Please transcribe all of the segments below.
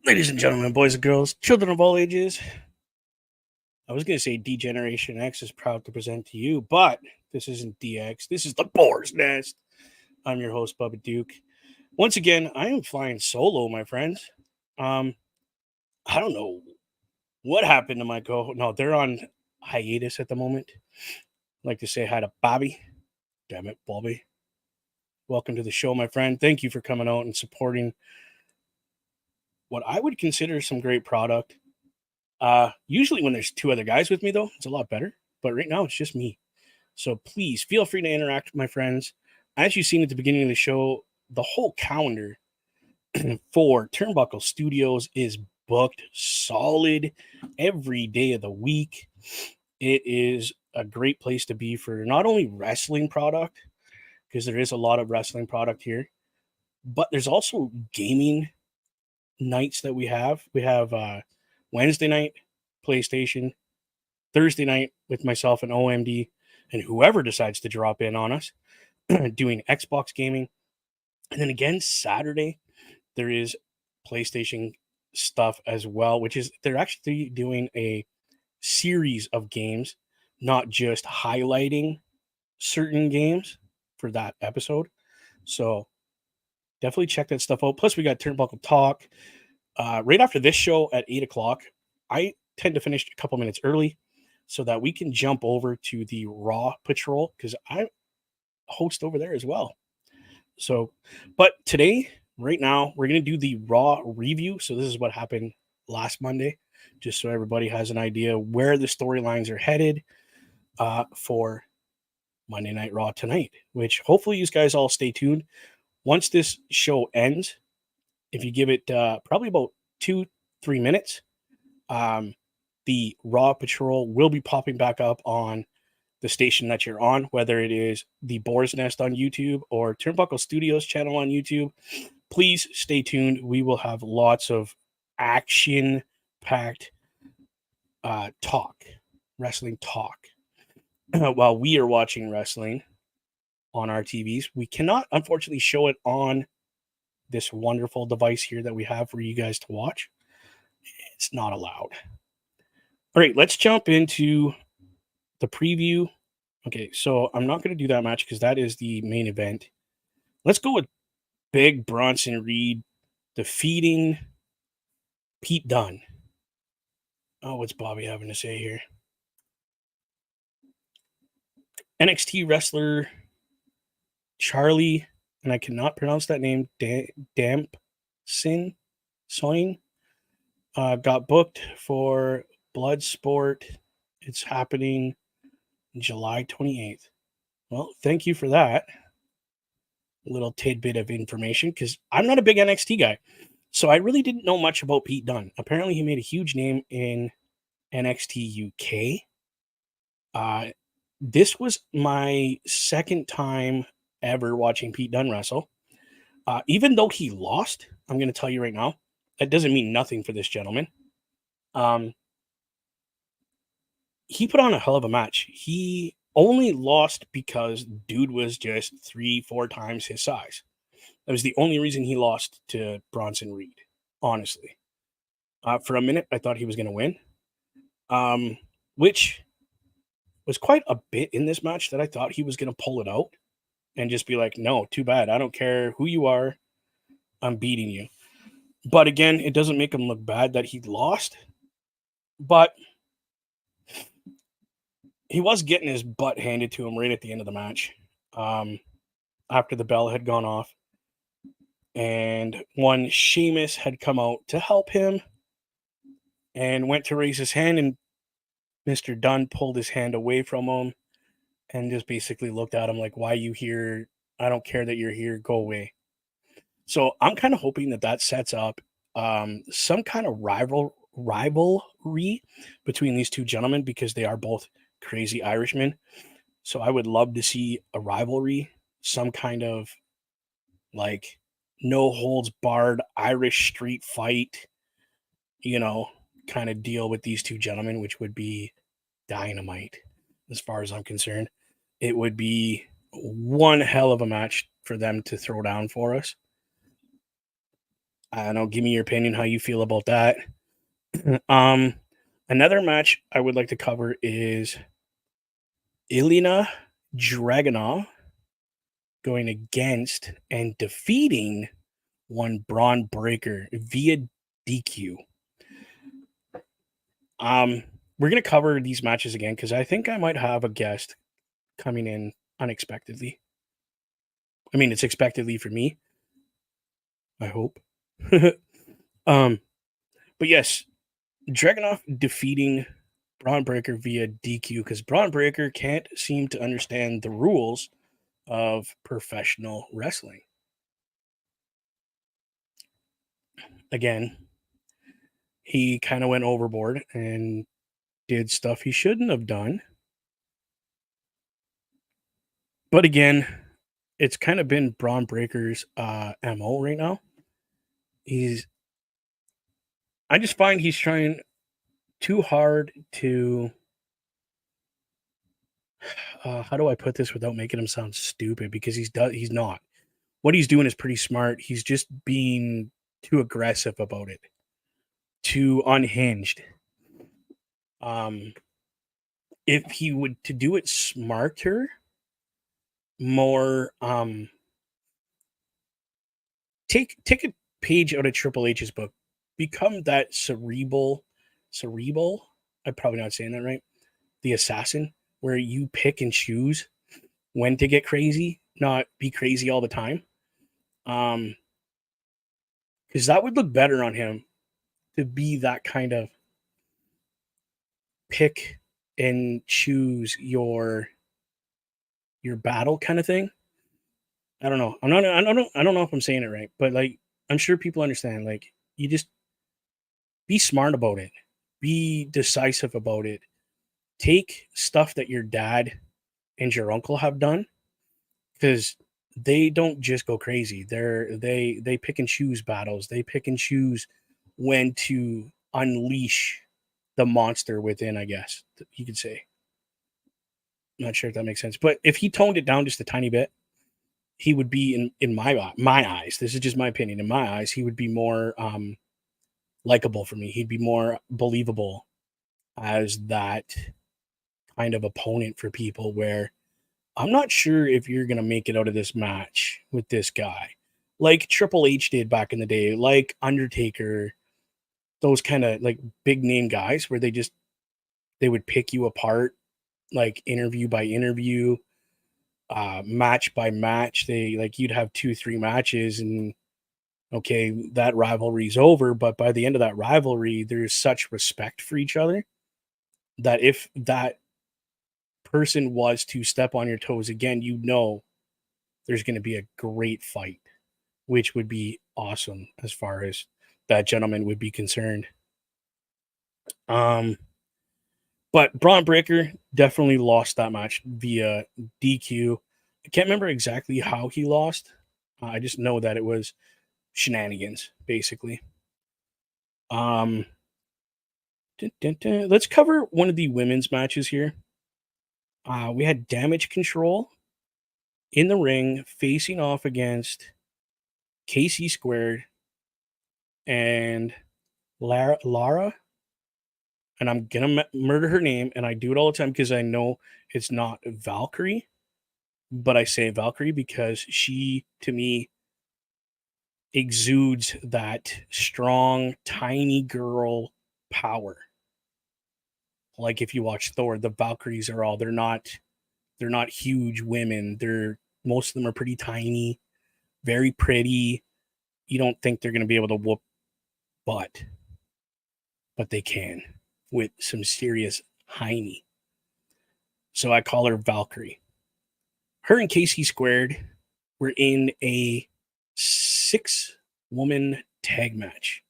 Ladies and gentlemen, boys and girls, children of all ages, I was going to say D-Generation X is proud to present to you, but this isn't DX. This is the Boar's Nest. I'm your host, Bubba Duke. Once again, I am flying solo, my friends. I don't know what happened to my co. No, they're on hiatus at the moment. I'd like to say hi to Bobby. Damn it, Bobby. Welcome to the show, my friend. Thank you for coming out and supporting what I would consider some great product. Usually when there's two other guys with me, though, it's a lot better. But right now, it's just me. So please feel free to interact with my friends. As you've seen at the beginning of the show, the whole calendar for Turnbuckle Studios is booked solid every day of the week. It is a great place to be for not only wrestling product, because there is a lot of wrestling product here, but there's also gaming nights that we have. We have Wednesday night, PlayStation, Thursday night with myself and OMD, and whoever decides to drop in on us doing Xbox gaming. And then again, Saturday, there is PlayStation stuff as well, which is they're actually doing a series of games, not just highlighting certain games for that episode. So definitely check that stuff out. Plus, we got Turnbuckle Talk. Right after this show at 8 o'clock, I tend to finish a couple minutes early so that we can jump over to the Raw Patrol because I host over there as well. So, but today, right now, we're going to do the Raw review. So, this is what happened last Monday, just so everybody has an idea where the storylines are headed for Monday Night Raw tonight, which hopefully you guys all stay tuned. Once this show ends, if you give it probably about 2-3 minutes, the Raw Patrol will be popping back up on the station that you're on, whether it is the Boar's Nest on YouTube or Turnbuckle Studios channel on YouTube. Please stay tuned. We will have lots of action-packed wrestling talk, while we are watching wrestling on our TVs. We cannot, unfortunately, show it on this wonderful device here that we have for you guys to watch. It's not allowed. All right, let's jump into the preview. Okay, so I'm not going to do that match because that is the main event. Let's go with Big Bronson Reed defeating Pete Dunne. Oh, what's Bobby having to say here? NXT wrestler Charlie, and I cannot pronounce that name, Dampson Soin, got booked for Bloodsport. It's happening July 28th. Well, thank you for that little tidbit of information because I'm not a big NXT guy. So I really didn't know much about Pete Dunne. Apparently, he made a huge name in NXT UK. This was my second time ever watching Pete Dunne wrestle. Even though he lost, I'm going to tell you right now, that doesn't mean nothing for this gentleman. He put on a hell of a match. He only lost because dude was just 3-4 times his size. That was the only reason he lost to Bronson Reed, honestly. For a minute, I thought he was going to win, which was quite a bit in this match that I thought he was going to pull it out and just be like, no, too bad. I don't care who you are. I'm beating you. But again, it doesn't make him look bad that he lost. But he was getting his butt handed to him right at the end of the match, after the bell had gone off. And one Sheamus had come out to help him and went to raise his hand, and Mr. Dunne pulled his hand away from him and just basically looked at him like, why are you here? I don't care that you're here. Go away. So I'm kind of hoping that sets up some kind of rivalry between these two gentlemen because they are both crazy Irishmen. So I would love to see a rivalry, some kind of like no holds barred Irish street fight, kind of deal with these two gentlemen, which would be dynamite as far as I'm concerned. It would be one hell of a match for them to throw down for us. I don't know. Give me your opinion, how you feel about that. um, Another match I would like to cover is Ilina Dragunov going against and defeating one Braun Breaker via DQ. We're gonna cover these matches again because I think I might have a guest coming in unexpectedly. I mean, it's expectedly for me. I hope. um, but yes, Dragunov defeating Braun Breaker via DQ because Braun Breaker can't seem to understand the rules of professional wrestling. Again, he kind of went overboard and did stuff he shouldn't have done. But again, it's kind of been Braun Breaker's MO right now. I just find he's trying too hard to how do I put this without making him sound stupid? Because he's not. What he's doing is pretty smart. He's just being too aggressive about it, too unhinged. Um, if he would to do it smarter, more take a page out of Triple H's book, become that cerebral. I'm probably not saying that right. The assassin, where you pick and choose when to get crazy, not be crazy all the time. Because that would look better on him to be that kind of pick and choose your battle kind of thing. I don't know. I don't know if I'm saying it right, but like I'm sure people understand. Like you just be smart about it. Be decisive about it. Take stuff that your dad and your uncle have done because they don't just go crazy. They pick and choose battles. They pick and choose when to unleash the monster within, I guess you could say. Not sure if that makes sense. But if he toned it down just a tiny bit, he would be in my eyes. This is just my opinion. In my eyes, he would be more likable for me. He'd be more believable as that kind of opponent for people where I'm not sure if you're gonna make it out of this match with this guy. Like Triple H did back in the day, like Undertaker, those kind of like big name guys where they would pick you apart like interview by interview, match by match. They like you'd have 2-3 matches and okay, that rivalry's over, but by the end of that rivalry, there's such respect for each other that if that person was to step on your toes again, you know there's going to be a great fight, which would be awesome as far as that gentleman would be concerned. Um, but Braun Breaker definitely lost that match via DQ. I can't remember exactly how he lost. I just know that it was shenanigans, basically. Um, Let's cover one of the women's matches here. We had Damage Control in the ring facing off against KC Squared and Lara, and I'm gonna murder her name, and I do it all the time because I know it's not Valkyrie, but I say Valkyrie because she, to me, exudes that strong, tiny girl power. Like if you watch Thor, the Valkyries are all they're not huge women. They're most of them are pretty tiny, very pretty. You don't think they're gonna be able to whoop butt, but they can with some serious hiney. So I call her Valkyrie. Her and KC Squared were in a 6-woman tag match.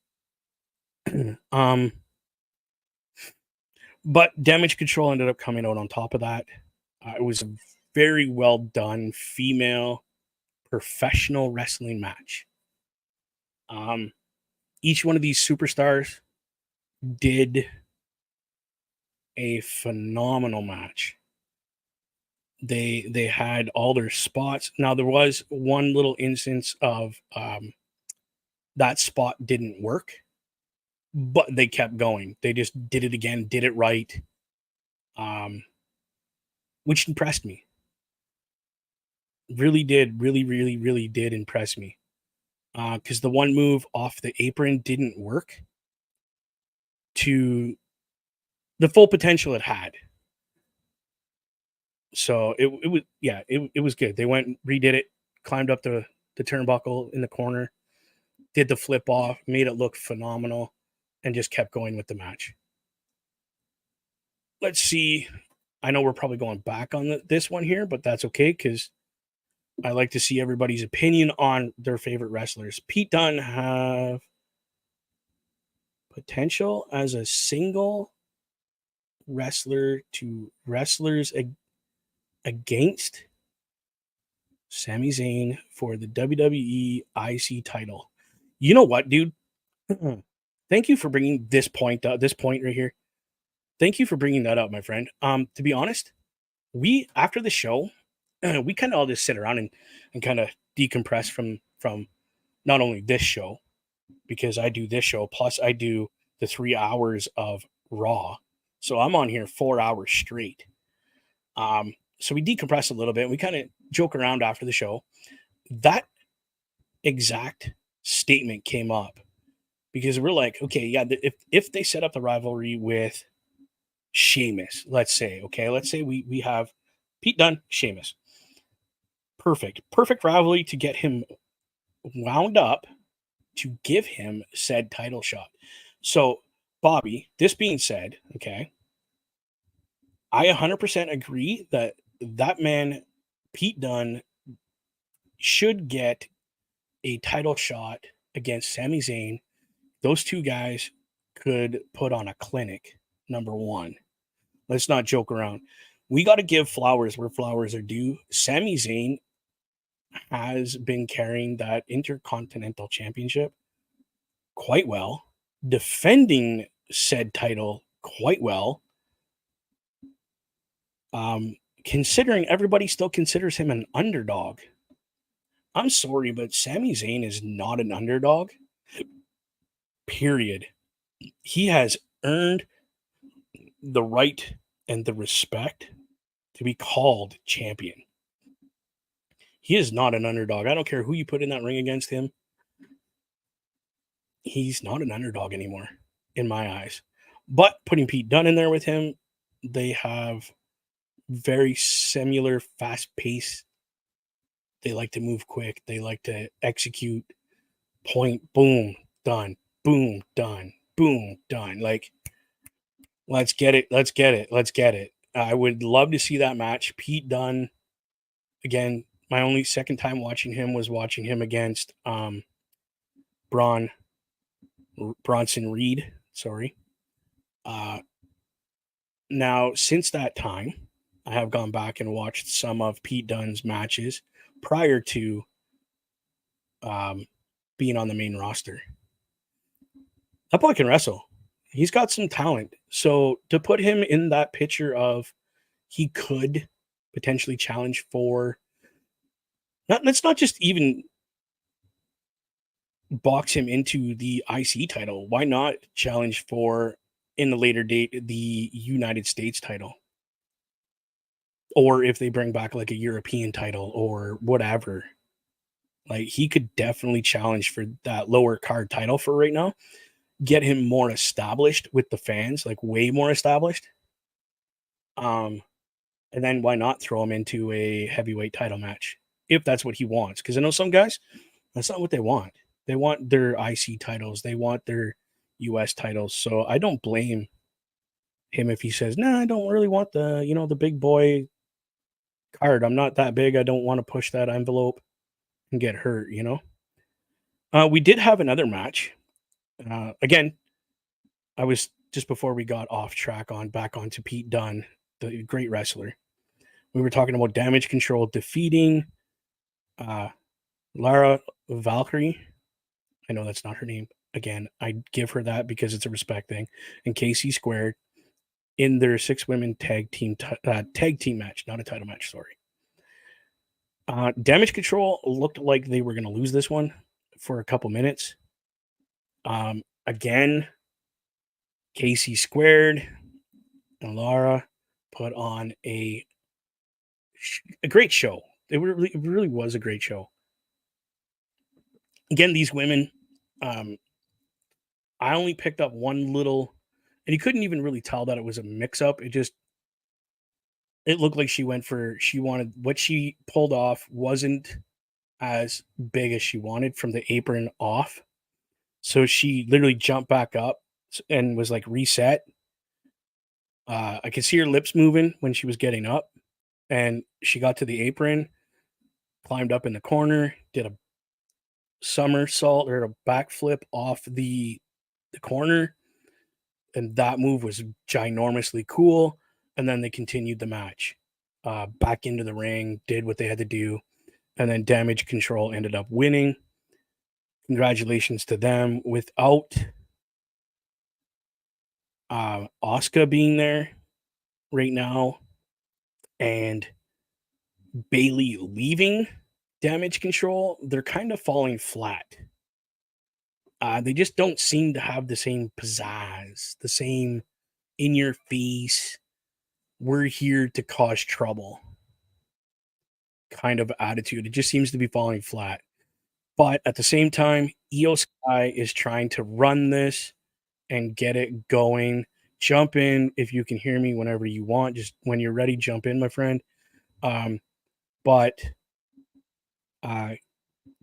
um, but Damage Control ended up coming out on top of that. It was a very well done female professional wrestling match. Each one of these superstars did a phenomenal match. They had all their spots. Now there was one little instance of that spot didn't work, but they kept going. They just did it again, did it right, which impressed me. Really did, really did impress me. Because the one move off the apron didn't work to the full potential it had. So it was good. They went, redid it, climbed up the turnbuckle in the corner, did the flip off, made it look phenomenal, and just kept going with the match. Let's see. I know we're probably going back on this one here, but that's okay because I like to see everybody's opinion on their favorite wrestlers. Pete Dunne have potential as a single wrestler to wrestlers against Sami Zayn for the WWE IC title. You know what, dude? Thank you for bringing this point up, this point right here. Thank you for bringing that up, my friend. To be honest, we after the show, we kind of all just sit around and kind of decompress from not only this show, because I do this show, plus I do the 3 hours of Raw. So I'm on here 4 hours straight. So we decompress a little bit. We kind of joke around after the show. That exact statement came up because we're like, okay, yeah, if they set up the rivalry with Sheamus, let's say we have Pete Dunne, Sheamus. Perfect rivalry to get him wound up to give him said title shot. So, Bobby, this being said, okay, I 100% agree that man, Pete Dunne, should get a title shot against Sami Zayn. Those two guys could put on a clinic, number one. Let's not joke around. We got to give flowers where flowers are due. Sami Zayn has been carrying that Intercontinental Championship quite well, defending said title quite well. Considering everybody still considers him an underdog. I'm sorry, but Sami Zayn is not an underdog. Period. He has earned the right and the respect to be called champion. He is not an underdog. I don't care who you put in that ring against him. He's not an underdog anymore, in my eyes. But putting Pete Dunne in there with him, they have very similar fast pace. They like to move quick. They like to execute. Point, boom, done. Boom, done. Boom, done. Like, let's get it. Let's get it. Let's get it. I would love to see that match. Pete Dunne, again, my only second time watching him was watching him against Bronson Reed. Sorry. Now, since that time, I have gone back and watched some of Pete Dunne's matches prior to being on the main roster. That boy can wrestle. He's got some talent. So to put him in that picture of he could potentially challenge for, let's not just even box him into the IC title. Why not challenge for, in the later date, the United States title? Or if they bring back like a European title or whatever. Like, he could definitely challenge for that lower card title for right now. Get him more established with the fans, like way more established. And then why not throw him into a heavyweight title match if that's what he wants? Because I know some guys, that's not what they want. They want their IC titles. They want their US titles. So I don't blame him if he says, "No, I don't really want the big boy card. I'm not that big. I don't want to push that envelope and get hurt." We did have another match. Again, I was just before we got off track back onto Pete Dunne, the great wrestler. We were talking about Damage Control defeating Lara Valkyrie. I know that's not her name. Again, I give her that because it's a respect thing. And KC Squared in their 6-women tag team match, not a title match. Sorry. Damage Control looked like they were going to lose this one for a couple minutes. Again, Casey Squared and Laura put on a great show. It really was a great show. Again, these women, I only picked up one little, and you couldn't even really tell that it was a mix up. It looked like she wanted what she pulled off wasn't as big as she wanted from the apron off. So she literally jumped back up and was like reset. I could see her lips moving when she was getting up, and she got to the apron, climbed up in the corner, did a somersault or a backflip off the corner, and that move was ginormously cool. And then they continued the match, back into the ring, did what they had to do, and then Damage Control ended up winning. Congratulations to them. Without Asuka being there right now and Bayley leaving Damage Control, they're kind of falling flat. They just don't seem to have the same pizzazz, the same in your face, we're here to cause trouble kind of attitude. It just seems to be falling flat. But at the same time, Io Sky is trying to run this and get it going. Jump in if you can hear me whenever you want. Just when you're ready, jump in, my friend. But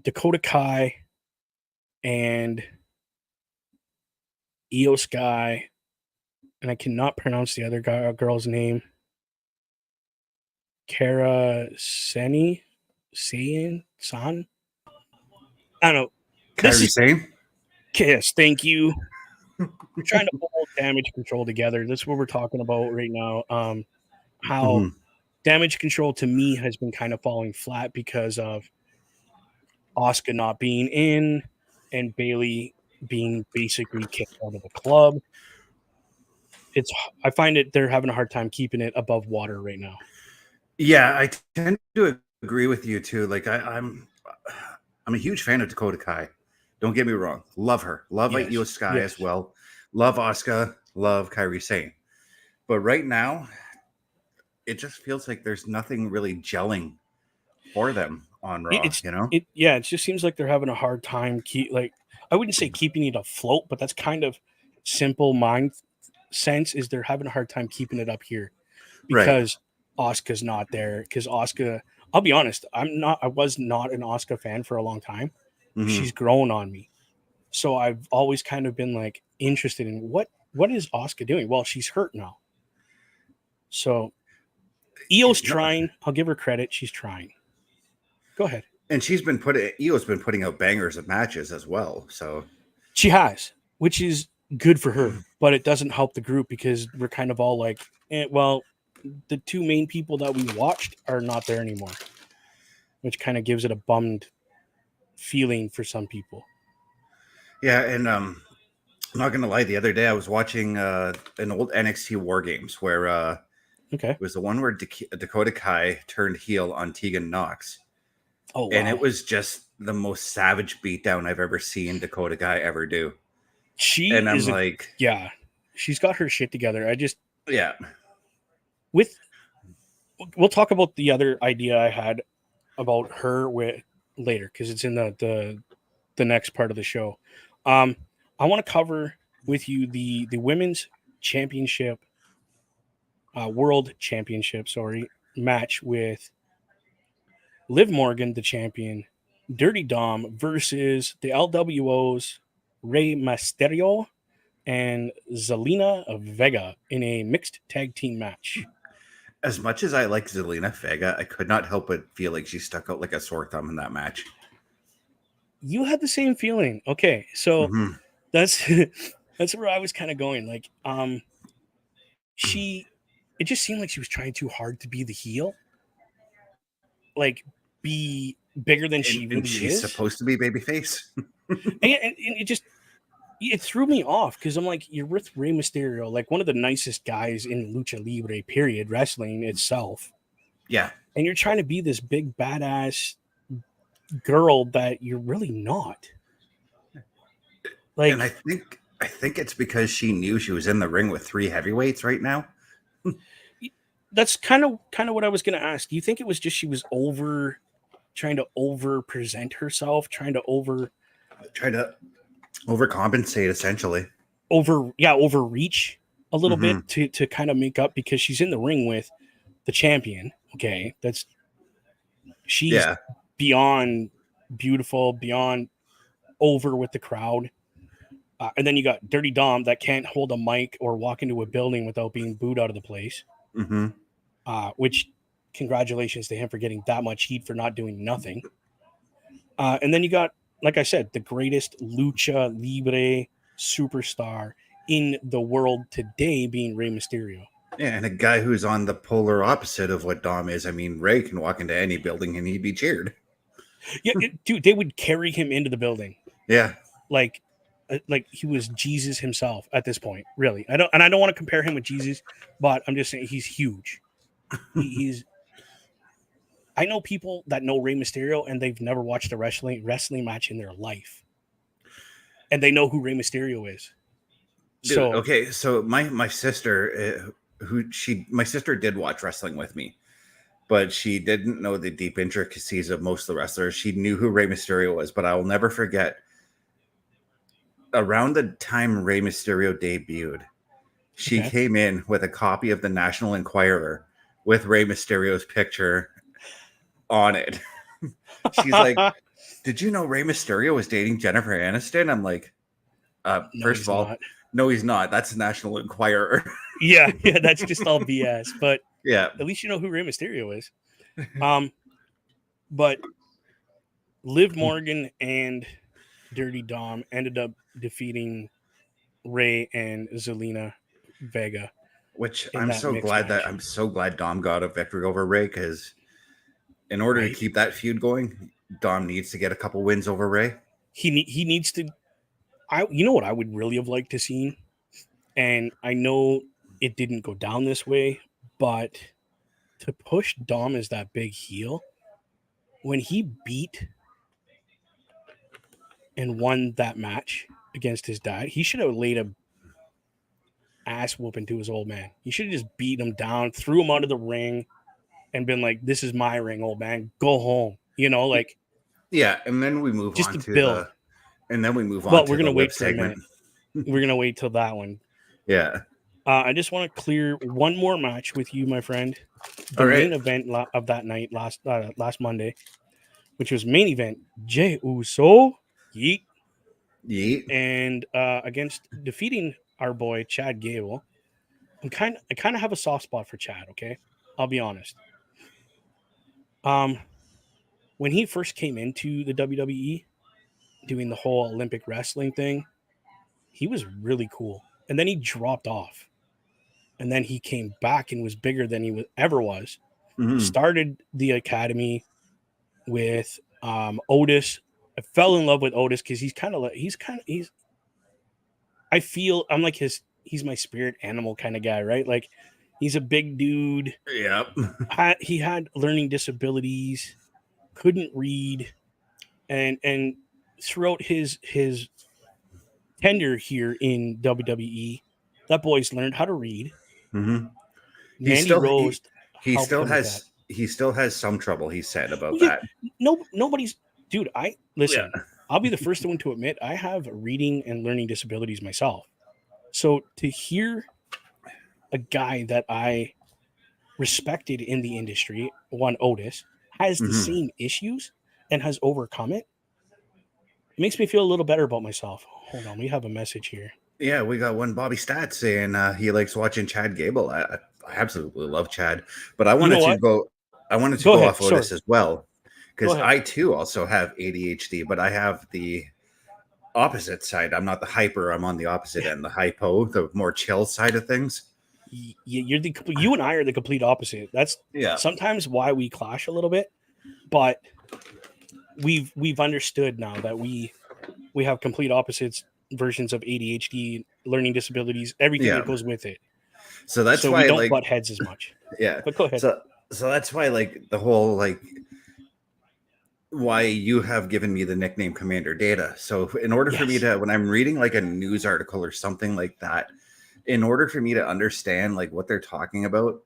Dakota Kai and Io Sky, and I cannot pronounce the other girl's name. Kara San. I don't know. Kairi Sane? Kiss. Thank you. We're trying to hold Damage Control together. That's what we're talking about right now. How Damage Control to me has been kind of falling flat because of Asuka not being in and Bayley being basically kicked out of the club. I find they're having a hard time keeping it above water right now. Yeah, I tend to agree with you too. Like I'm a huge fan of Dakota Kai. Don't get me wrong. Love her. Love Io Sky as well. Love Asuka. Love Kairi Sane. But right now, it just feels like there's nothing really gelling for them on Raw. It just seems like they're having a hard time I wouldn't say keeping it afloat, but that's kind of simple mind sense is they're having a hard time keeping it up here because Asuka's not there. Because Asuka, I'll be honest, I was not an Asuka fan for a long time. Mm-hmm. She's grown on me. So I've always kind of been like interested in what is Asuka doing? Well, she's hurt now. So Io's trying. I'll give her credit. She's trying. Go ahead. And Io's been putting out bangers of matches as well. So she has, which is good for her, but it doesn't help the group because we're kind of all like, well, the two main people that we watched are not there anymore, which kind of gives it a bummed feeling for some people. Yeah, and I'm not gonna lie. The other day I was watching an old NXT War Games where it was the one where Dakota Kai turned heel on Tegan Nox. Oh, wow. And it was just the most savage beatdown I've ever seen Dakota Kai ever do. She's got her shit together. We'll talk about the other idea I had about her later because it's in the next part of the show. I want to cover with you the women's championship, world championship, match with Liv Morgan, the champion, Dirty Dom versus the LWO's Rey Mysterio and Zelina Vega in a mixed tag team match. As much as I like Zelina Vega, I could not help but feel like she stuck out like a sore thumb in that match. You had the same feeling. Okay, so that's where I was kind of going. Like, it just seemed like she was trying too hard to be the heel. Like, be bigger than she really she's is. She's supposed to be babyface. and it threw me off because I'm like, you're with Rey Mysterio, like one of the nicest guys in Lucha Libre, period, wrestling itself. Yeah. And you're trying to be this big badass girl that you're really not. Like, and I think it's because she knew she was in the ring with 3 heavyweights right now. that's kind of what I was going to ask. Do you think it was just she was trying to over present herself, trying to overcompensate, essentially, overreach a little Mm-hmm. bit to kind of make up, because she's in the ring with the champion. Okay, she's beyond beautiful, beyond over with the crowd. And then you got Dirty Dom that can't hold a mic or walk into a building without being booed out of the place. Mm-hmm. Which, congratulations to him for getting that much heat for not doing nothing. And then you got, like I said, the greatest lucha libre superstar in the world today, being Rey Mysterio. Yeah, and a guy who's on the polar opposite of what Dom is. I mean, Rey can walk into any building and he'd be cheered. Yeah, dude, they would carry him into the building. Yeah, like he was Jesus himself at this point. Really, I don't want to compare him with Jesus, but I'm just saying he's huge. He's. I know people that know Rey Mysterio and they've never watched a wrestling match in their life, and they know who Rey Mysterio is. Dude, so okay, so my sister, my sister did watch wrestling with me, but she didn't know the deep intricacies of most of the wrestlers. She knew who Rey Mysterio was, but I will never forget. Around the time Rey Mysterio debuted, she came in with a copy of the National Enquirer with Rey Mysterio's picture on it. She's like, "Did you know Rey Mysterio was dating Jennifer Aniston?" I'm like, first of all, no, he's not. That's the National Enquirer. yeah, that's just all BS. But yeah, at least you know who Rey Mysterio is. But Liv Morgan and Dirty Dom ended up defeating Rey and Zelina Vega, which I'm so glad Dom got a victory over Rey, because in order to keep that feud going, Dom needs to get a couple wins over Rey. He needs to. You know what I would really have liked to see, and I know it didn't go down this way, but to push Dom as that big heel, when he beat and won that match against his dad, he should have laid a ass whooping to his old man. He should have just beat him down, threw him out of the ring, and been like, "This is my ring, old man. Go home." You know, like. Yeah, and then we move just on to build. And then we move on. Well, we're gonna wait for segment. We're gonna wait till that one. Yeah. I just want to clear one more match with you, my friend. The main event of that night, last Monday, which was main event Jey Uso, Yeet, and against defeating our boy Chad Gable. I kind of have a soft spot for Chad. Okay, I'll be honest. When he first came into the WWE, doing the whole Olympic wrestling thing, he was really cool, and then he dropped off. And then he came back and was bigger than he ever was. Mm-hmm. Started the academy with Otis. I fell in love with Otis because I feel I'm like he's my spirit animal kind of guy, right? Like he's a big dude. Yep. He had learning disabilities, couldn't read, and throughout his tenure here in WWE, that boy's learned how to read. Mm-hmm. He still has some trouble. He said about that. Nobody's dude. Listen. Yeah. I'll be the first one to admit I have reading and learning disabilities myself. So to hear a guy that I respected in the industry, one Otis, has the same issues and has overcome it makes me feel a little better about myself. Hold on, we have a message here. Yeah, we got one Bobby Stat saying he likes watching Chad Gable. I absolutely love Chad, but I wanted to go off Otis as well, because I too also have ADHD, but I have the opposite side. I'm not the hyper. I'm on the opposite end, the hypo, the more chill side of things. You and I are the complete opposite. That's sometimes why we clash a little bit, but we've understood now that we have complete opposites. Versions of ADHD, learning disabilities, everything that goes with it. So that's why we don't butt heads as much. Yeah. But go ahead. So that's why the whole why you have given me the nickname Commander Data. So in order for me to, when I'm reading like a news article or something like that, in order for me to understand like what they're talking about,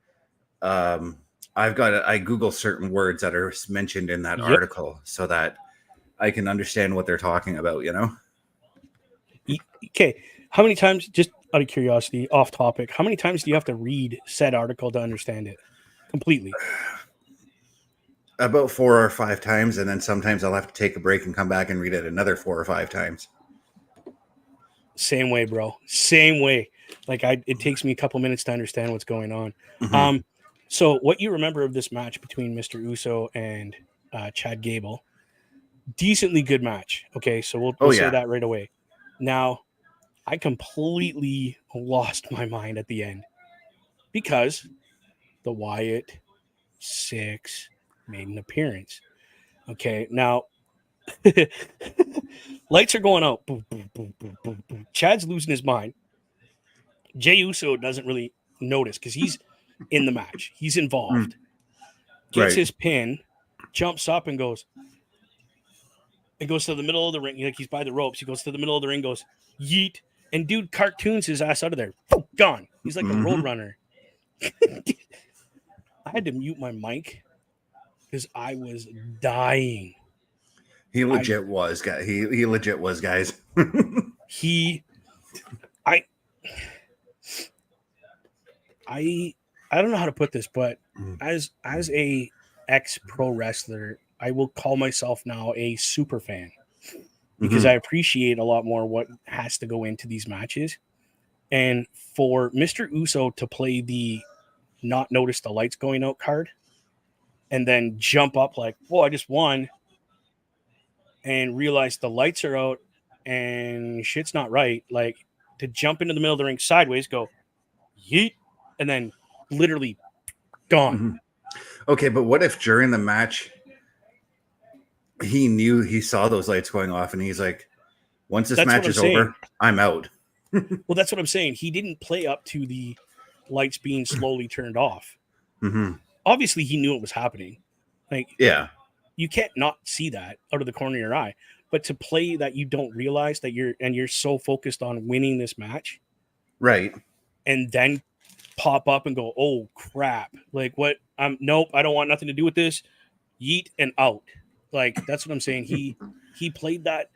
I Google certain words that are mentioned in that article so that I can understand what they're talking about, you know? Okay. How many times, just out of curiosity, off topic, how many times do you have to read said article to understand it completely? About 4 or 5 times, and then sometimes I'll have to take a break and come back and read it another 4 or 5 times. Same way, bro. Same way. Like it takes me a couple minutes to understand what's going on. Mm-hmm. So what you remember of this match between Mr. Uso and Chad Gable? Decently good match. Okay, so we'll say that right away. Now, I completely lost my mind at the end because the Wyatt 6 made an appearance. Okay, now lights are going out. Boom, boom, boom, boom, boom, boom. Chad's losing his mind. Jey Uso doesn't really notice because he's in the match. He's involved. Gets his pin, jumps up and goes to the middle of the ring. Like he's by the ropes. He goes to the middle of the ring, goes yeet, and dude cartoons his ass out of there. Gone. He's like a road runner. I had to mute my mic because I was dying. He legit was, guys. He legit was, guys. I don't know how to put this, but as a ex-pro wrestler, I will call myself now a super fan because I appreciate a lot more what has to go into these matches. And for Mr. Uso to play the not notice the lights going out card and then jump up like, whoa, I just won, and realize the lights are out and shit's not right, like to jump into the middle of the ring sideways, go yeet, and then literally gone. Okay, but what if during the match he saw those lights going off and he's like, once this match is over, I'm out? Well, that's what I'm saying. He didn't play up to the lights being slowly turned off. Obviously, he knew it was happening. Like, you can't not see that out of the corner of your eye. But to play that you don't realize that you're so focused on winning this match, right? And then pop up and go, oh crap! Like what? Nope. I don't want nothing to do with this. Yeet and out. Like that's what I'm saying. He played that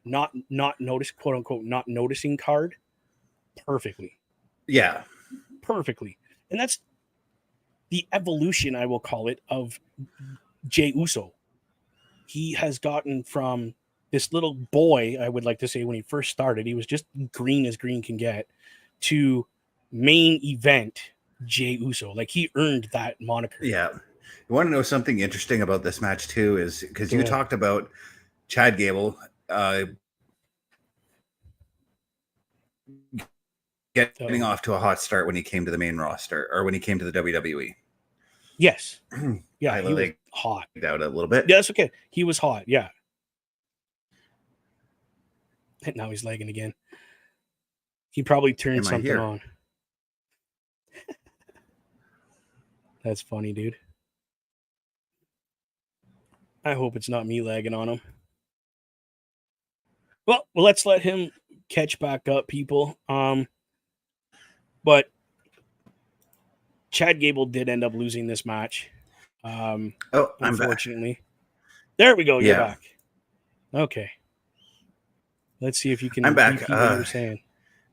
not notice, quote unquote, not noticing card perfectly. Yeah, perfectly. And that's the evolution, I will call it, of Jey Uso. He has gotten from this little boy, I would like to say, when he first started, he was just green as green can get, to main event Jey Uso. Like he earned that moniker. Yeah. You want to know something interesting about this match too? Is because you talked about Chad Gable getting off to a hot start when he came to the main roster or when he came to the WWE. Yes. Yeah, he was hot. Out a little bit. Yeah, that's okay. He was hot. Yeah. And now he's lagging again. He probably turned something on. That's funny, dude. I hope it's not me lagging on him. Well, let's let him catch back up, people. But Chad Gable did end up losing this match. Unfortunately. There we go. You're back. Okay. Let's see if you can. I'm back. What you're saying.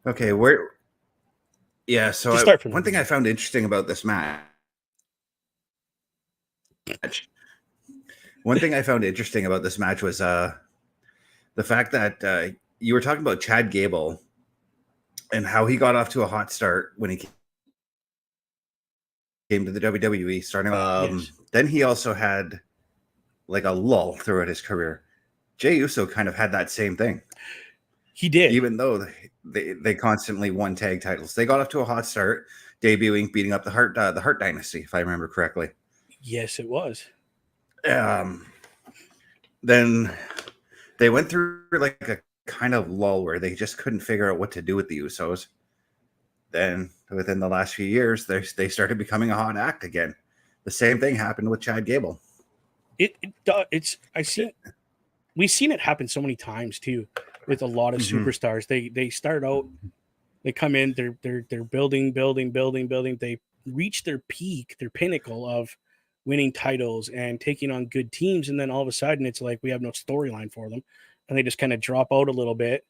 Okay, where? Yeah. So one thing I found interesting about this match. One thing I found interesting about this match was the fact that you were talking about Chad Gable and how he got off to a hot start when he came to the WWE. Starting, then he also had like a lull throughout his career. Jey Uso kind of had that same thing. He did, even though they constantly won tag titles. They got off to a hot start, debuting, beating up the Hart Dynasty, if I remember correctly. Yes, it was. Then they went through like a kind of lull where they just couldn't figure out what to do with the Usos. Then within the last few years, they started becoming a hot act again. The same thing happened with Chad Gable. We've seen it happen so many times too with a lot of superstars. They start out, they come in, they're building. They reach their peak, their pinnacle of winning titles and taking on good teams, and then all of a sudden it's like we have no storyline for them, and they just kind of drop out a little bit,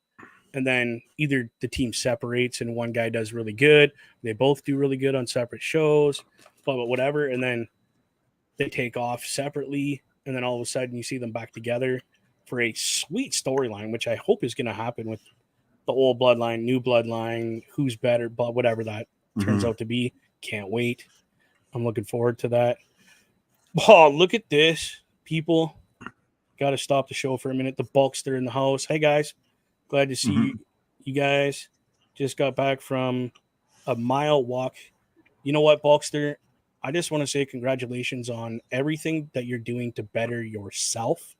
and then either the team separates and one guy does really good, they both do really good on separate shows, but whatever, and then they take off separately, and then all of a sudden you see them back together for a sweet storyline, which I hope is going to happen with the old bloodline, new bloodline, who's better, but whatever that turns out to be. Can't wait. I'm looking forward to that. Oh, look at this, people. Got to stop the show for a minute. The Bulkster in the house. Hey, guys. Glad to see you guys. Just got back from a mile walk. You know what, Bulkster? I just want to say congratulations on everything that you're doing to better yourself,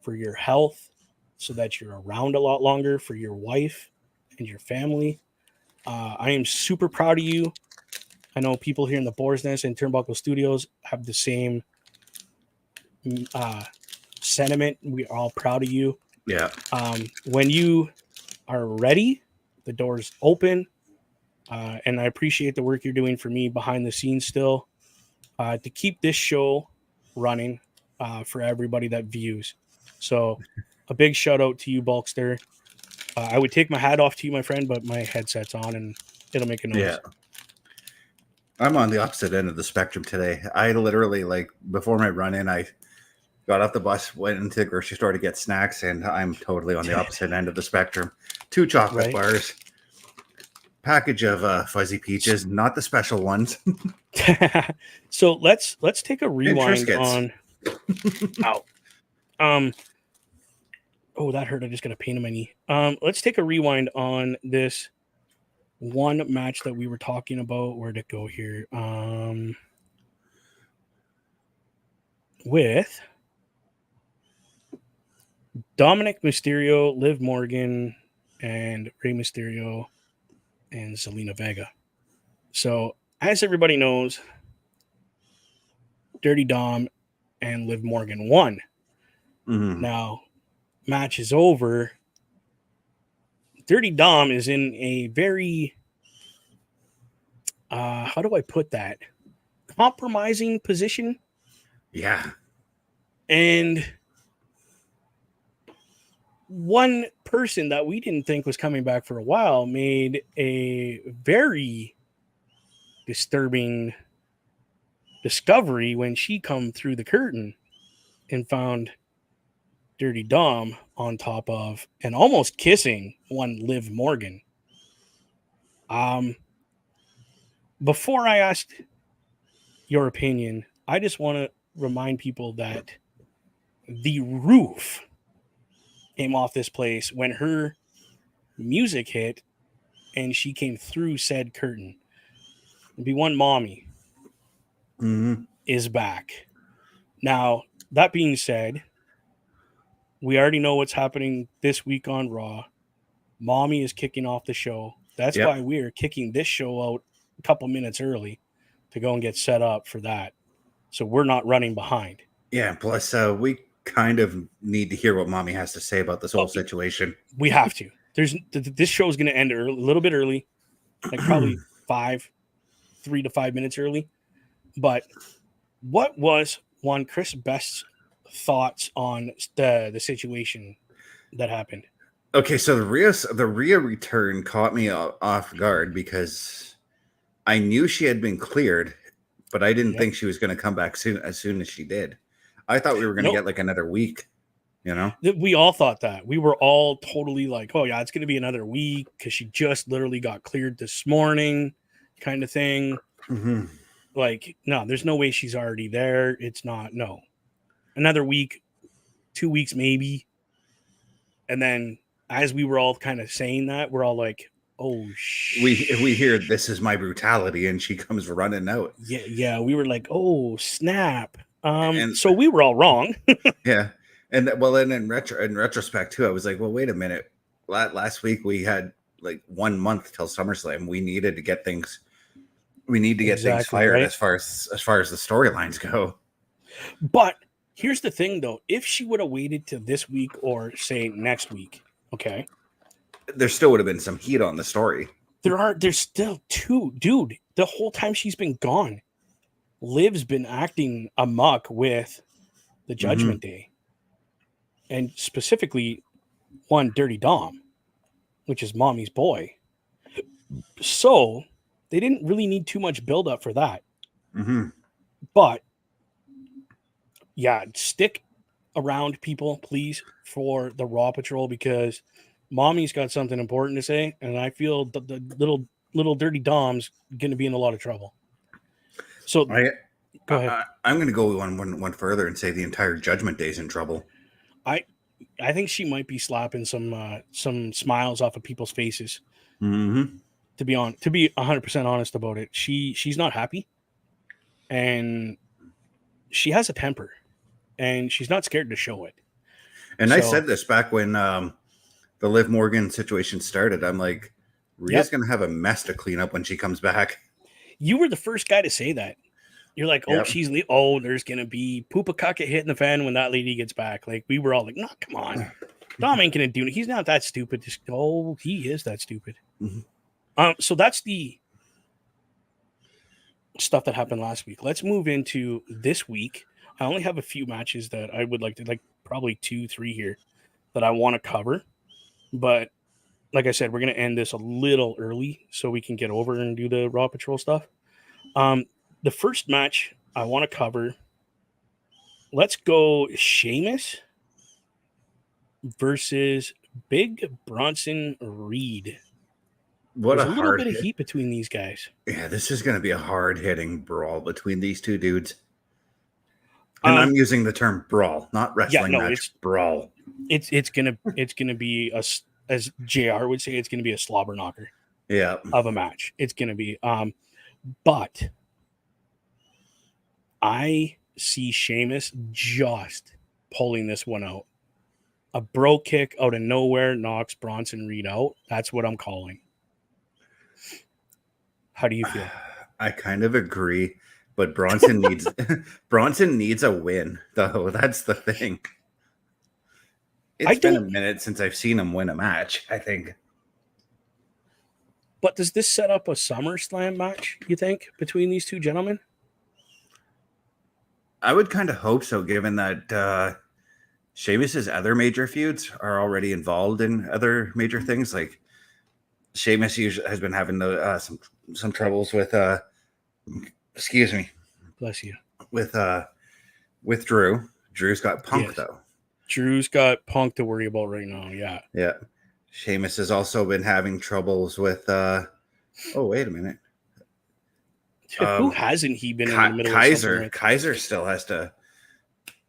for your health, so that you're around a lot longer, for your wife and your family. I am super proud of you. I know people here in the Boar's Nest and Turnbuckle Studios have the same sentiment. We are all proud of you. Yeah. When you are ready, the door's open. And I appreciate the work you're doing for me behind the scenes still, to keep this show running for everybody that views. So a big shout out to you, Bulkster. I would take my hat off to you, my friend, but my headset's on and it'll make a noise. Yeah. I'm on the opposite end of the spectrum today. I literally, like, before my run in, I got off the bus, went into the grocery store to get snacks, and I'm totally on the opposite end of the spectrum. 2 chocolate bars, package of fuzzy peaches, not the special ones. So let's take a rewind on. Oh, that hurt. I just got a pain in my knee. Let's take a rewind on this one match that we were talking about. Where'd it go here? With Dominic Mysterio, Liv Morgan, and Rey Mysterio and Zelina Vega. So, as everybody knows, Dirty Dom and Liv Morgan won. Now, match is over. Dirty Dom is in a very, how do I put that? Compromising position. Yeah. And one person that we didn't think was coming back for a while made a very disturbing discovery when she come through the curtain and found Dirty Dom on top of and almost kissing one Liv Morgan. Before I asked your opinion, I just want to remind people that the roof came off this place when her music hit and she came through said curtain. Be one mommy is back. Now, that being said, we already know what's happening this week on Raw. Mommy is kicking off the show. That's why we're kicking this show out a couple minutes early to go and get set up for that. So we're not running behind. Yeah, plus we kind of need to hear what Mommy has to say about this whole situation. We have to. This show is going to end a little bit early, like probably 3 to 5 minutes early. But what was one Chris Best's thoughts on the situation that happened? Okay, so the Rhea return caught me off guard because I knew she had been cleared, but I didn't think she was going to come back as soon as she did. I thought we were going to get like another week, you know? We all thought that. We were all totally like, oh yeah, it's going to be another week because she just literally got cleared this morning kind of thing. Like, no, there's no way she's already there. It's not, no. Another week, 2 weeks maybe. And then as we were all kind of saying that, we're all like, oh shit. We hear this is my brutality and she comes running out. Yeah, we were like, oh snap. So we were all wrong. Yeah. And well, then in retrospect too, I was like, well, wait a minute. Last week we had like 1 month till SummerSlam. We needed to get things things fired, right? as far as the storylines go. But Here's the thing, though. If she would have waited to this week or, say, next week, okay? There still would have been some heat on the story. There's still two. Dude, the whole time she's been gone, Liv's been acting amok with the Judgment Day. And specifically, one Dirty Dom, which is Mommy's boy. So they didn't really need too much build-up for that. But yeah, stick around, people, please, for the Raw Patrol, because Mommy's got something important to say, and I feel the little Dirty Dom's going to be in a lot of trouble. So go ahead. I'm going to go one further and say the entire Judgment Day's in trouble. I think she might be slapping some smiles off of people's faces. To be 100% honest about it, she's not happy, and she has a temper, and she's not scared to show it. And I said this back when the Liv Morgan situation started. I'm like, Rhea's going to have a mess to clean up when she comes back. You were the first guy to say that. You're like, there's going to be poop-a-caca hitting the fan when that lady gets back. Like, we were all like, no, come on. Dom ain't going to do it. He's not that stupid. He is that stupid. So that's the stuff that happened last week. Let's move into this week. I only have a few matches that I would like to, probably 2-3 here that I want to cover. But like I said, we're going to end this a little early so we can get over and do the Raw Patrol stuff. The first match I want to cover, let's go Sheamus versus Big Bronson Reed. There's a little bit of heat between these guys. Yeah, this is going to be a hard-hitting brawl between these two dudes. And I'm using the term brawl, not wrestling match. It's brawl. It's gonna be as JR would say, it's gonna be a slobber knocker. Yeah, of a match. It's gonna be. But I see Sheamus just pulling this one out. A bro kick out of nowhere knocks Bronson Reed out. That's what I'm calling. How do you feel? I kind of agree, but Bronson needs a win, though. That's the thing. It's been a minute since I've seen him win a match, I think. But does this set up a SummerSlam match, you think, between these two gentlemen? I would kind of hope so, given that Sheamus's other major feuds are already involved in other major things. Like Sheamus usually has been having some troubles with excuse me. Bless you. With Drew. Drew's got Punk though. Drew's got Punk to worry about right now, yeah. Yeah. Sheamus has also been having troubles with oh, wait a minute. Who hasn't he been in the middle of Kaiser still has to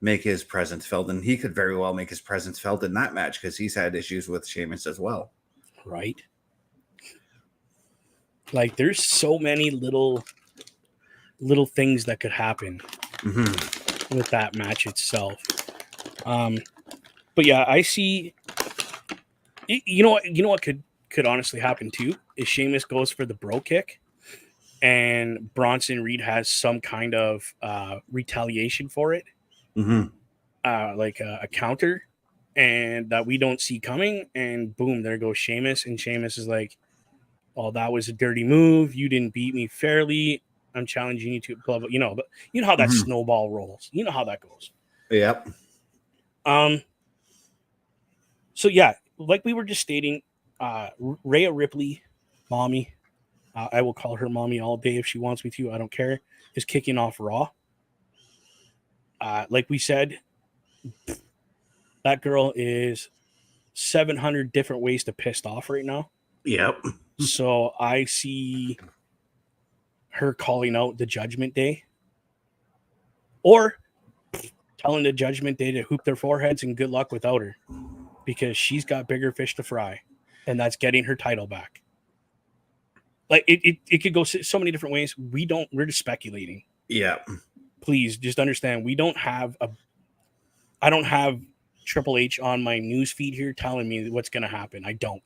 make his presence felt, and he could very well make his presence felt in that match because he's had issues with Sheamus as well. Right. Like there's so many little things that could happen with that match itself. But yeah, I see. You know what could honestly happen too is Sheamus goes for the bro kick, and Bronson Reed has some kind of retaliation for it, like a counter, and that we don't see coming, and boom, there goes Sheamus, and Sheamus is like, "Oh, that was a dirty move. You didn't beat me fairly. I'm challenging you to blah blah." But you know how that snowball rolls. You know how that goes. Yep. So yeah, like we were just stating, Rhea Ripley, Mommy, I will call her Mommy all day if she wants me to. I don't care. Is kicking off Raw. Like we said, that girl is 700 different ways to pissed off right now. Yep. So I see her calling out the Judgment Day, or telling the Judgment Day to hoop their foreheads and good luck without her, because she's got bigger fish to fry, and that's getting her title back. Like it could go so many different ways. We're just speculating. Yeah. Please just understand, I don't have Triple H on my news feed here telling me what's going to happen. I don't.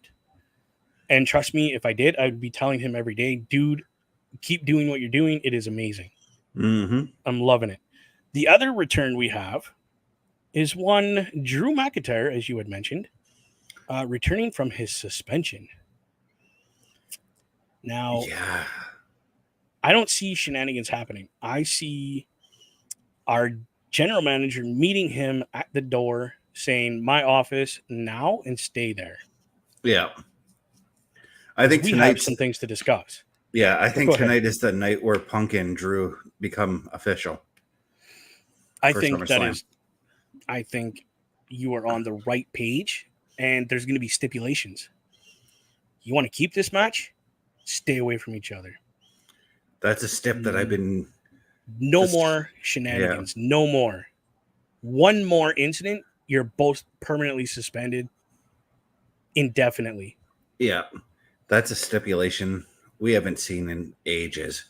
And trust me, if I did, I'd be telling him every day, dude, keep doing what you're doing. It is amazing. I'm loving it. The other return we have is one Drew McIntyre, as you had mentioned, returning from his suspension. Now, yeah, I don't see shenanigans happening. I see our general manager meeting him at the door saying, "My office now and stay there." yeah. I think We have tonight's some things to discuss. yeah. I But think go ahead. tonight is the night where Punk and Drew become official I for think that SummerSlam. is, I think you are on the right page, and there's going to be stipulations. You want to keep this match? Stay away from each other. That's a step that I've been. No more shenanigans. Yeah. No more. One more incident, you're both permanently suspended indefinitely. Yeah, that's a stipulation we haven't seen in ages.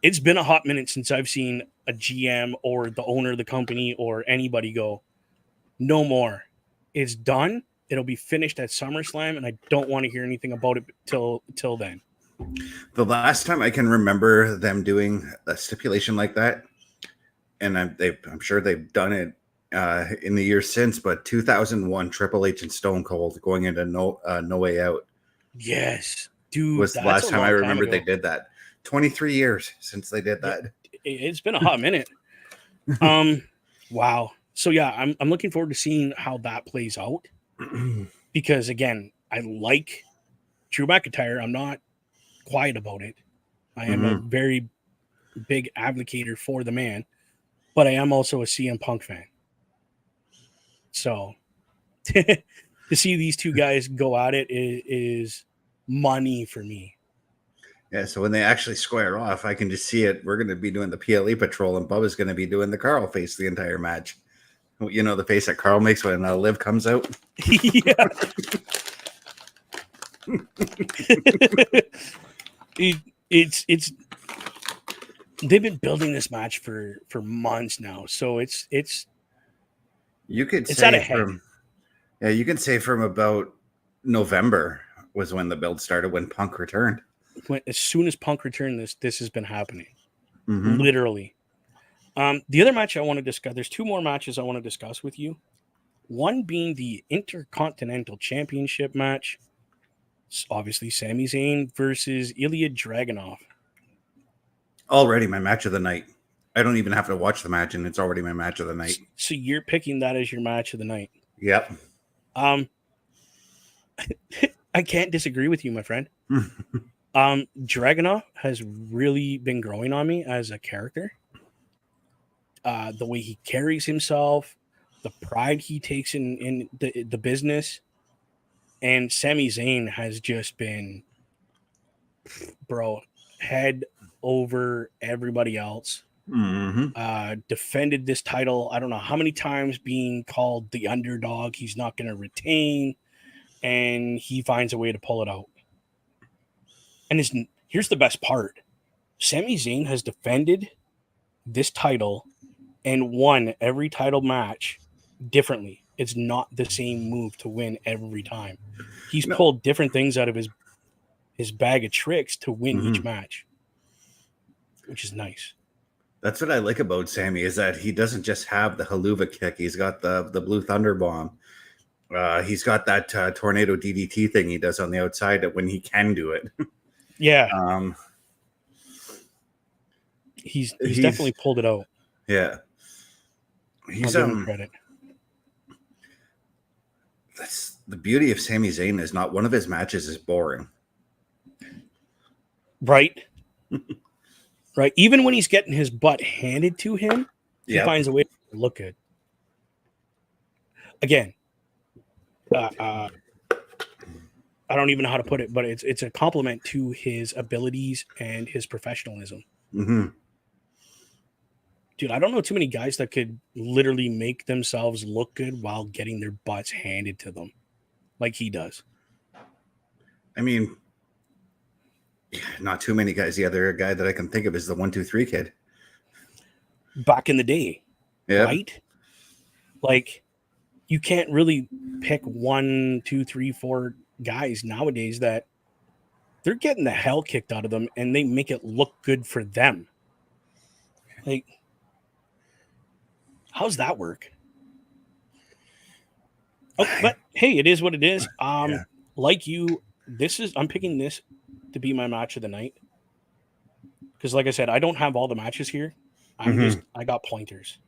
It's been a hot minute since I've seen a GM or the owner of the company or anybody go, no more. It's done. It'll be finished at SummerSlam, and I don't want to hear anything about it till then. The last time I can remember them doing a stipulation like that, and I'm sure they've done it in the years since, but 2001 Triple H and Stone Cold going into No Way Out. Yes, dude, was the last time I remember they did that. 23 years since they did that. It's been a hot minute. Wow. So yeah, I'm looking forward to seeing how that plays out. Because again, I like Drew McIntyre. I'm not quiet about it. I am a very big advocator for the man, but I am also a CM Punk fan. So to see these two guys go at it is money for me. Yeah, so when they actually square off, I can just see it. We're going to be doing the PLE patrol, and Bubba's going to be doing the Carl face the entire match. You know, the face that Carl makes when Liv comes out? Yeah. It's they've been building this match for months now, so it's you could it's say you could say from about November was when the build started, when Punk returned. As soon as Punk returned, this has been happening, literally. The other match I want to discuss, there's two more matches I want to discuss with you. One being the Intercontinental Championship match. It's obviously Sami Zayn versus Ilya Dragunov. Already my match of the night. I don't even have to watch the match, and it's already my match of the night. So you're picking that as your match of the night. Yep. I can't disagree with you, my friend. Dragunov has really been growing on me as a character. The way he carries himself, the pride he takes in the business, and Sami Zayn has just been, bro, head over everybody else. Defended this title I don't know how many times, being called the underdog. He's not going to retain, and he finds a way to pull it out. And here's the best part. Sami Zayn has defended this title and won every title match differently. It's not the same move to win every time. He's pulled different things out of his bag of tricks to win each match, which is nice. That's what I like about Sami, is that he doesn't just have the Helluva Kick. He's got the Blue Thunder Bomb. He's got that Tornado DDT thing he does on the outside when he can do it. Yeah. He's definitely pulled it out. Yeah. He's I'll give him credit. That's the beauty of Sami Zayn, is not one of his matches is boring. Right. Right. Even when he's getting his butt handed to him, he finds a way to look good. Again, I don't even know how to put it, but it's a compliment to his abilities and his professionalism. Dude, I don't know too many guys that could literally make themselves look good while getting their butts handed to them like he does. I mean, not too many guys. The other guy that I can think of is the 1-2-3 Kid. Back in the day, right? Like, you can't really pick 1, 2, 3, 4 guys nowadays that they're getting the hell kicked out of them and they make it look good for them. Like, how's that work? Oh, but hey, it is what it is. Yeah. Like you, I'm picking this to be my match of the night because, like I said, I don't have all the matches here. I got pointers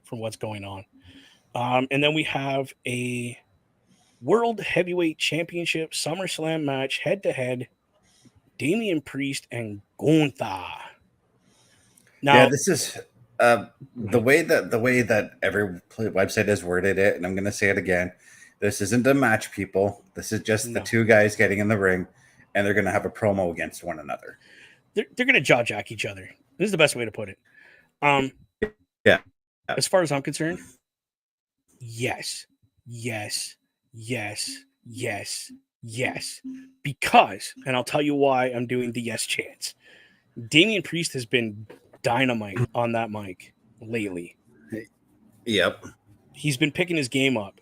from what's going on. And then we have a World Heavyweight Championship SummerSlam match head to head. Damian Priest and Gunther. Now, yeah, this is the way that every website has worded it, and I'm going to say it again. This isn't a match, people. This is just the two guys getting in the ring, and they're going to have a promo against one another. They're going to jaw jack each other. This is the best way to put it. Yeah. As far as I'm concerned, yes. Because, and I'll tell you why I'm doing the yes chance. Damian Priest has been dynamite on that mic lately. Yep. He's been picking his game up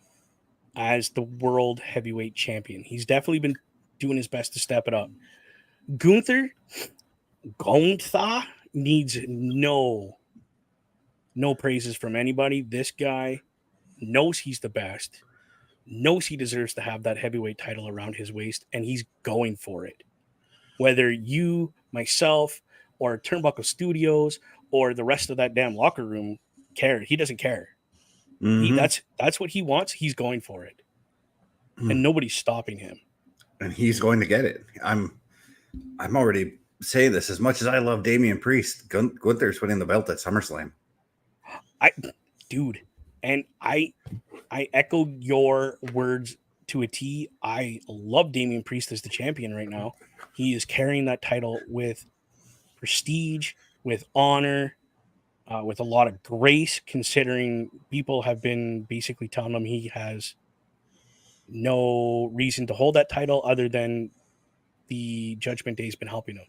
as the world heavyweight champion. He's definitely been doing his best to step it up. Gunther needs no praises from anybody. This guy knows he's the best, knows he deserves to have that heavyweight title around his waist, and he's going for it. Whether you, myself, or Turnbuckle Studios, or the rest of that damn locker room care, he doesn't care. That's what he wants. He's going for it, and nobody's stopping him. And he's going to get it. I'm already saying this. As much as I love Damian Priest, Gunther's winning the belt at SummerSlam. And I echo your words to a T. I love Damian Priest as the champion right now. He is carrying that title with prestige, with honor, with a lot of grace, considering people have been basically telling him he has no reason to hold that title other than the Judgment Day's been helping him.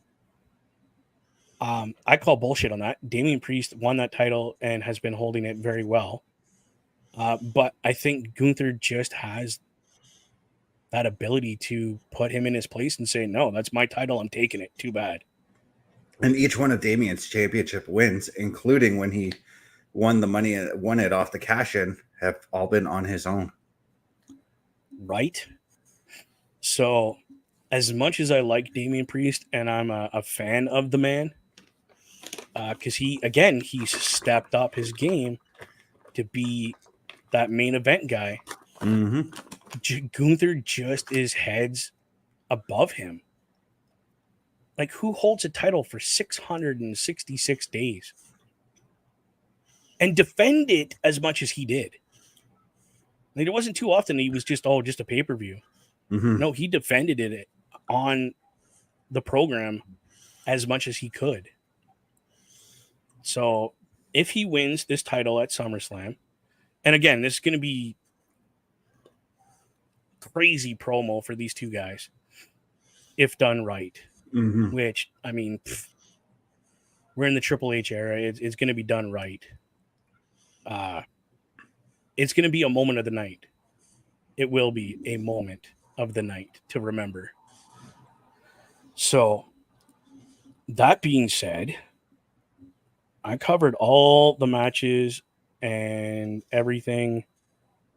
I call bullshit on that. Damian Priest won that title and has been holding it very well. But I think Gunther just has that ability to put him in his place and say, no, that's my title. I'm taking it. Too bad. And each one of Damian's championship wins, including when he won it off the cash-in, have all been on his own. Right? So as much as I like Damian Priest and I'm a fan of the man, because he's stepped up his game to be that main event guy. Gunther just is heads above him. Like, who holds a title for 666 days and defend it as much as he did? Like, it wasn't too often he was just a pay-per-view. No, he defended it on the program as much as he could. So if he wins this title at SummerSlam, and again, this is going to be crazy promo for these two guys if done right. Which, I mean, we're in the Triple H era. It's going to be done right. It's going to be a moment of the night. It will be a moment of the night to remember. So, that being said, I covered all the matches and everything.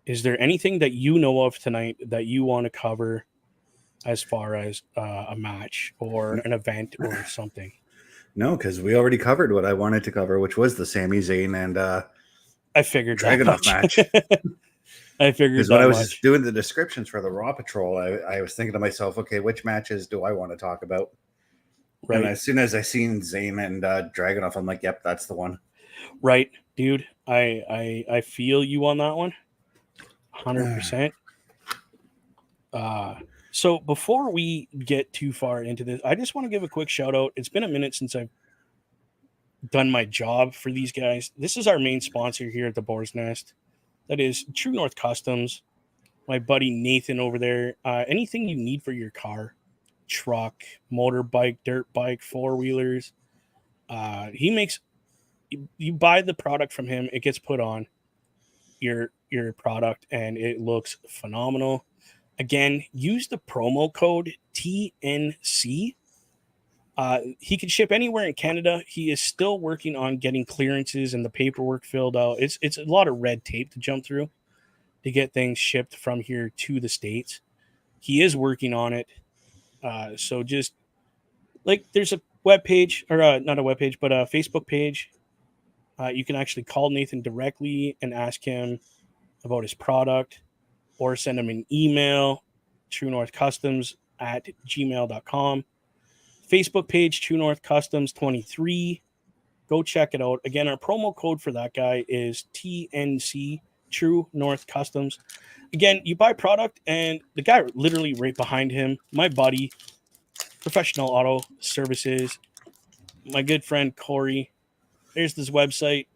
Is there anything that you know of tonight that you want to cover as far as a match or an event or something? No, because we already covered what I wanted to cover, which was the Sami Zayn and I figured Dragunov match. I figured because when I was doing the descriptions for the Raw Patrol, I was thinking to myself, okay, which matches do I want to talk about? Right. And as soon as I seen Zayn and Dragunov, I'm like, yep, that's the one. Right, dude. I feel you on that one. 100%. So before we get too far into this, I just want to give a quick shout out. It's been a minute since I've done my job for these guys. This is our main sponsor here at the Boar's Nest. That is True North Customs. My buddy Nathan over there. Anything you need for your car, truck, motorbike, dirt bike, four-wheelers. He makes, you buy the product from him, it gets put on your product and it looks phenomenal. Again, use the promo code TNC. He can ship anywhere in Canada. He is still working on getting clearances and the paperwork filled out. It's a lot of red tape to jump through. to get things shipped from here to the States. He is working on it. So just like there's a web page, or not a web page, but a Facebook page. You can actually call Nathan directly and ask him about his product, or send him an email, truenorthcustoms@gmail.com. Facebook page, True North Customs 23. Go check it out. Again, our promo code for that guy is TNC, True North Customs. Again, you buy product, and the guy literally right behind him, my buddy, Professional Auto Services, my good friend Corey. There's this website.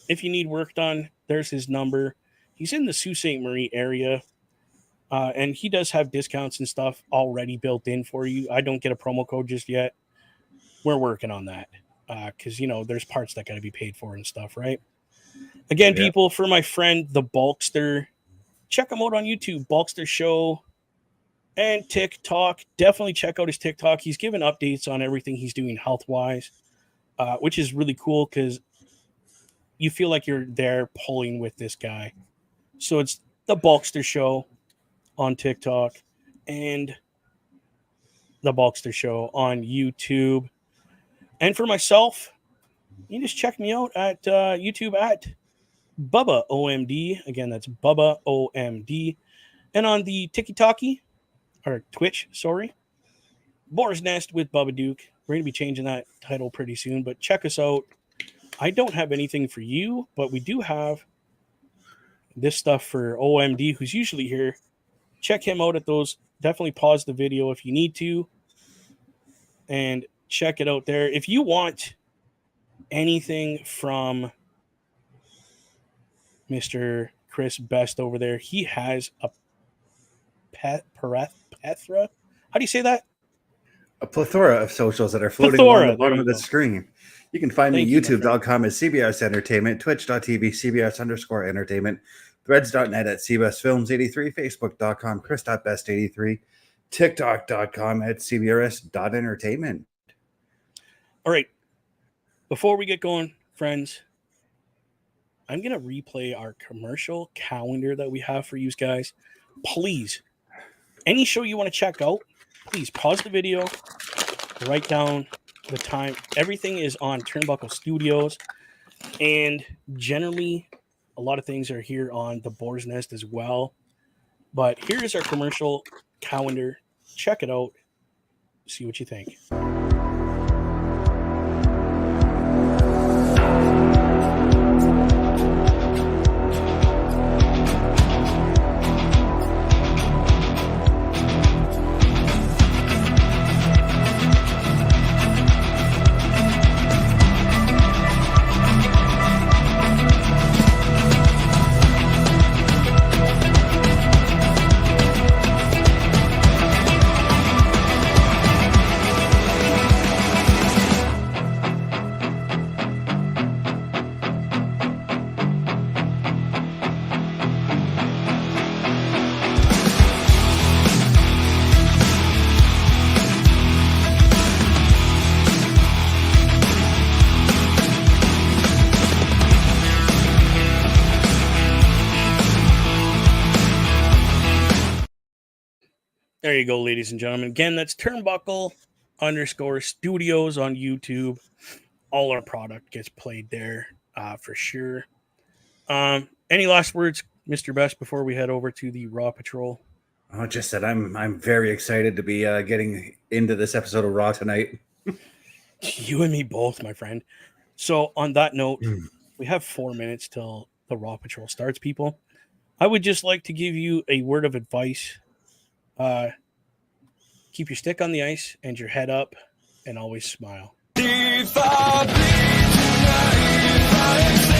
If you need work done, there's his number. He's in the Sault Ste. Marie area, and he does have discounts and stuff already built in for you. I don't get a promo code just yet. We're working on that because, there's parts that got to be paid for and stuff, right? Again, people, for my friend, the Bulkster, check him out on YouTube, Bulkster Show, and TikTok. Definitely check out his TikTok. He's giving updates on everything he's doing health-wise, which is really cool because you feel like you're there pulling with this guy. So it's the Bulkster Show on TikTok and the Bulkster Show on YouTube. And for myself, you can just check me out at YouTube at Bubba OMD. Again, that's Bubba OMD. And on the TikTok, or Twitch, sorry, Boar's Nest with Bubba Duke. We're going to be changing that title pretty soon, but check us out. I don't have anything for you, but we do have this stuff for OMD, who's usually here. Check him out at those. Definitely pause the video if you need to and check it out there. If you want anything from Mr. Chris Best over there, he has a plethora. How do you say that? A plethora of socials that are floating along the bottom of the screen. You can find me at youtube.com at CBS Entertainment, twitch.tv CBS_entertainment, threads.net at CBSFilms83, Facebook.com Chris.Best83, TikTok.com at CBRS.entertainment. All right. Before we get going, friends, I'm going to replay our commercial calendar that we have for you guys. Please, any show you want to check out, please pause the video, write down the time. Everything is on Turnbuckle Studios, and generally a lot of things are here on the Boar's Nest as well. But here is our commercial calendar. Check it out. See what you think. There you go, ladies and gentlemen. Again, that's Turnbuckle_Studios on YouTube. All our product gets played there for sure. Any last words, Mr. Best, before we head over to the Raw Patrol? Oh, just that I'm very excited to be getting into this episode of Raw tonight. You and me both, my friend. So on that note, we have 4 minutes till the Raw Patrol starts, people. I would just like to give you a word of advice. Keep your stick on the ice and your head up and always smile. If I bleed tonight, if I